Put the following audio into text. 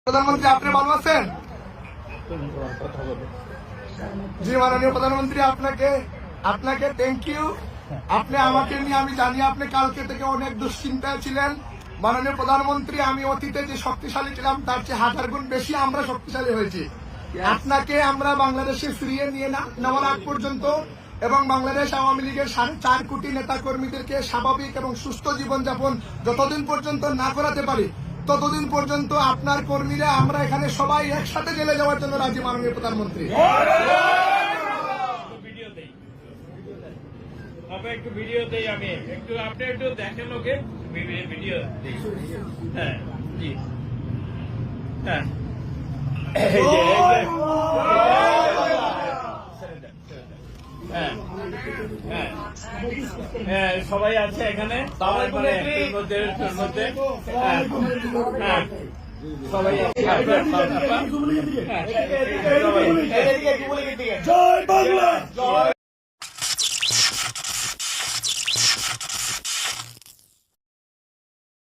প্রধানমন্ত্রী আপনি ভালো আছেন? জি মাননীয় প্রধানমন্ত্রী, আপনাকে থ্যাংক ইউ। আপনি আমাকে নিয়ে, আমি জানি আপনি কালকে থেকে অনেক দুশ্চিন্তায় ছিলেন। মাননীয় প্রধানমন্ত্রী, আমি অতীতে যে শক্তিশালী ছিলাম তার চেয়ে 1000 গুণ বেশি আমরা শক্তিশালী হয়েছি। আপনাকে আমরা বাংলাদেশে ফিরিয়ে নিয়ে নেওয়ার আগ পর্যন্ত এবং বাংলাদেশ আওয়ামী লীগের 4.5 কোটি নেতা কর্মীদেরকে স্বাভাবিক এবং সুস্থ জীবনযাপন যতদিন পর্যন্ত না করাতে পারি ততদিন পর্যন্ত আপনার কর্মীরা আমরা এখানে সবাই একসাথে জেলে যাওয়ার জন্য রাজি। মাননীয় প্রধানমন্ত্রী, একটু ভিডিও দেই, আমি একটু আপনি একটু দেখেন, ওকে ভিডিও দেই। হ্যাঁ জি, হ্যাঁ হ্যাঁ সবাই আছে এখানে, সবাই জয় বাংলা।